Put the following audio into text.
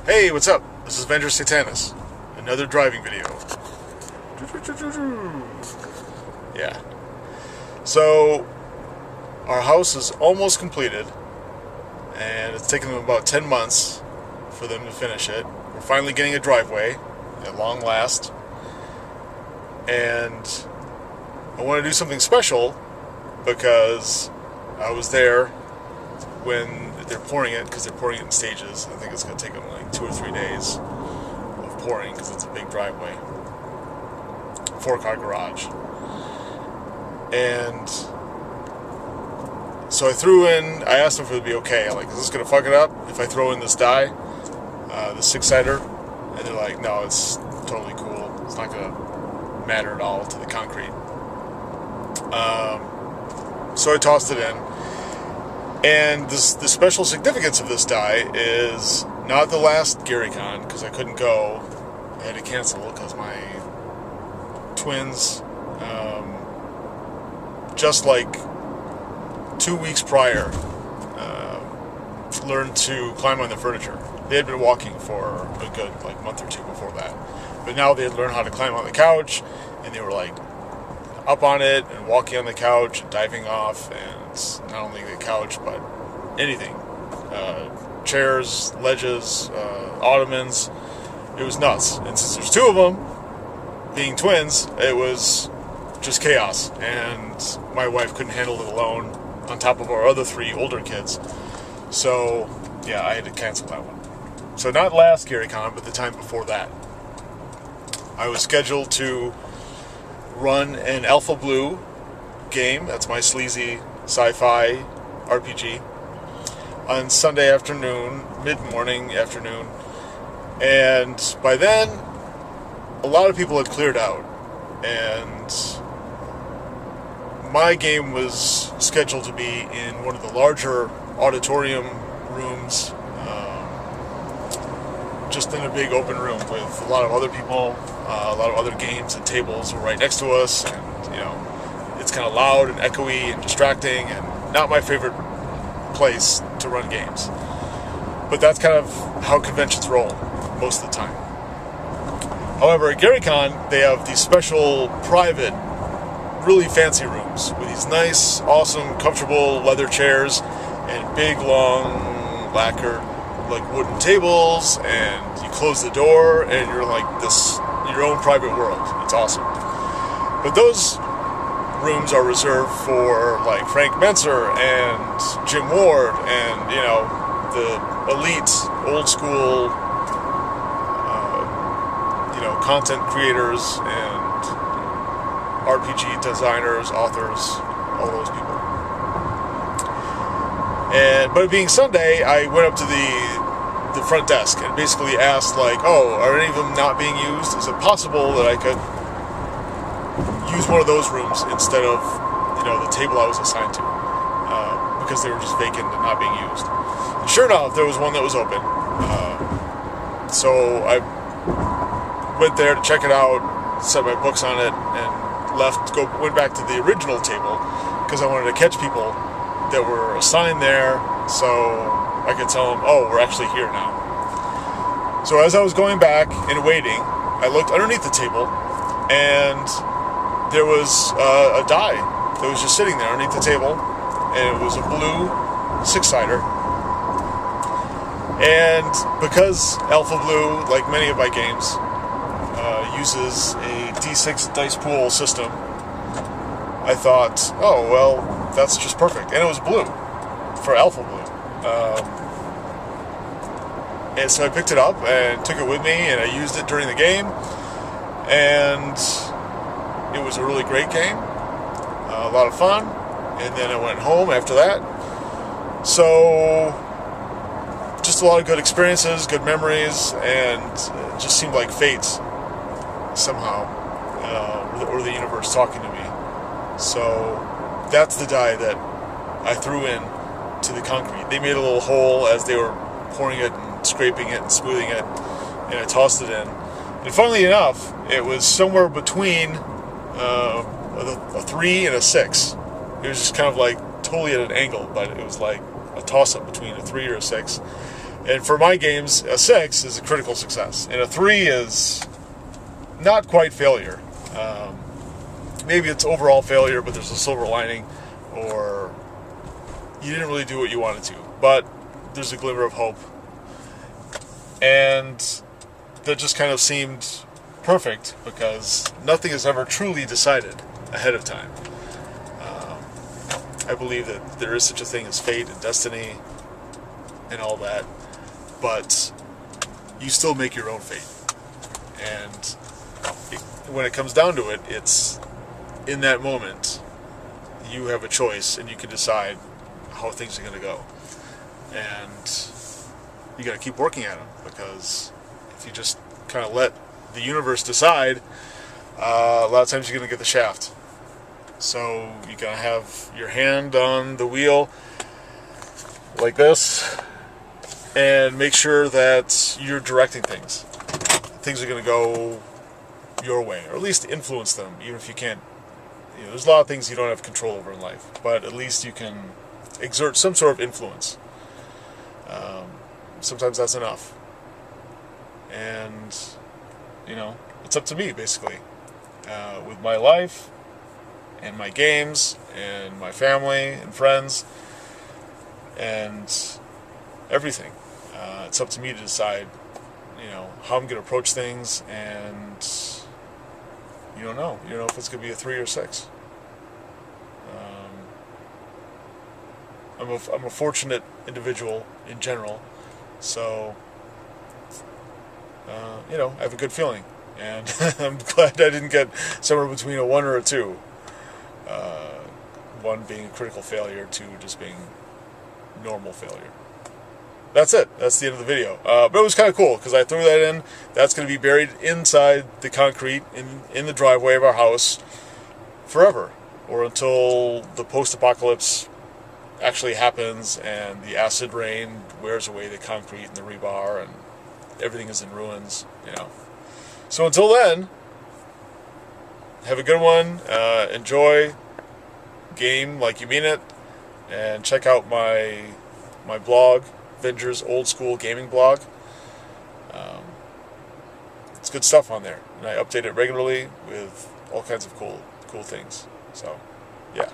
Hey, what's up? This is Venger Satanis. Another driving video. Yeah. So, our house is almost completed, and it's taken them about 10 months for them to finish it. We're finally getting a driveway, at long last, and I want to do something special because I was there when they're pouring it, because they're pouring it in stages. I think it's going to take them like 2 or 3 days of pouring because it's a big driveway, 4-car garage. And so I asked them if it would be okay. I'm like, is this going to fuck it up if I throw in this dye, the 6-sider? And they're like, no, it's totally cool. It's not going to matter at all to the concrete. So I tossed it in. And the special significance of this dye is not the last GaryCon, because I couldn't go. I had to cancel because my twins, just like 2 weeks prior, learned to climb on the furniture. They had been walking for a good month or two before that. But now they had learned how to climb on the couch, and they were like up on it and walking on the couch and diving off, and not only the couch but anything, chairs, ledges, ottomans. It was nuts. And since there's 2 of them, being twins, it was just chaos, and my wife couldn't handle it alone on top of our other 3 older kids. So yeah, I had to cancel that one. So not last GaryCon, but the time before that, I was scheduled to run an Alpha Blue game. That's my sleazy sci-fi RPG on Sunday afternoon, mid-morning afternoon. And by then, a lot of people had cleared out, and my game was scheduled to be in one of the larger auditorium rooms, just in a big open room with a lot of other people. A lot of other games and tables were right next to us, and it's kind of loud and echoey and distracting, and not my favorite place to run games. But that's kind of how conventions roll most of the time. However, at GaryCon, they have these special private, really fancy rooms with these nice, awesome, comfortable leather chairs and big, long, lacquered, wooden tables, and you close the door and you're like your own private world. It's awesome. But those rooms are reserved for Frank Menser and Jim Ward and the elite old school content creators and RPG designers, authors, all those people. But it being Sunday, I went up to the front desk and basically asked, are any of them not being used? Is it possible that I could use one of those rooms instead of, the table I was assigned to? Because they were just vacant and not being used. And sure enough, there was one that was open. So I went there to check it out, set my books on it, and went back to the original table because I wanted to catch people that were assigned there, so I could tell them, oh, we're actually here now. So as I was going back and waiting, I looked underneath the table, and there was a die that was just sitting there underneath the table, and it was a blue 6-sider. And because Alpha Blue, like many of my games, uses a D6 dice pool system, I thought, oh, well, that's just perfect. And it was blue for Alpha Blue. And so I picked it up and took it with me, and I used it during the game. And it was a really great game. A lot of fun. And then I went home after that. So just a lot of good experiences, good memories, and it just seemed like fate somehow, or the universe talking to me. So that's the dye that I threw in to the concrete. They made a little hole as they were pouring it and scraping it and smoothing it, and I tossed it in. And funnily enough, it was somewhere between a 3 and a 6. It was just kind of totally at an angle, but it was like a toss-up between a 3 or a 6. And for my games, a 6 is a critical success, and a 3 is not quite failure. Maybe it's overall failure, but there's a silver lining, or you didn't really do what you wanted to, but there's a glimmer of hope. And that just kind of seemed perfect, because nothing is ever truly decided ahead of time. I believe that there is such a thing as fate and destiny and all that, but you still make your own fate. And when it comes down to it, it's in that moment you have a choice, and you can decide how things are going to go. And you got to keep working at them, because if you just kind of let the universe decide, a lot of times you're going to get the shaft. So you got to have your hand on the wheel like this, and make sure that you're directing things. Things are going to go your way, or at least influence them, even if you can't. There's a lot of things you don't have control over in life, but at least you can exert some sort of influence. Sometimes that's enough. And, it's up to me, basically. With my life, and my games, and my family, and friends, and everything. It's up to me to decide, how I'm going to approach things, and you don't know. You don't know if it's going to be a 3 or 6. I'm a fortunate individual in general, so I have a good feeling, and I'm glad I didn't get somewhere between a 1 or a 2. 1 being a critical failure, 2 just being normal failure. That's it. That's the end of the video. But it was kind of cool, because I threw that in. That's going to be buried inside the concrete in the driveway of our house forever, or until the post-apocalypse actually happens and the acid rain wears away the concrete and the rebar and everything is in ruins. So until then, have a good one. Enjoy. Game like you mean it, and check out my blog, Venger's Old School Gaming Blog. It's good stuff on there, and I update it regularly with all kinds of cool things. So, yeah.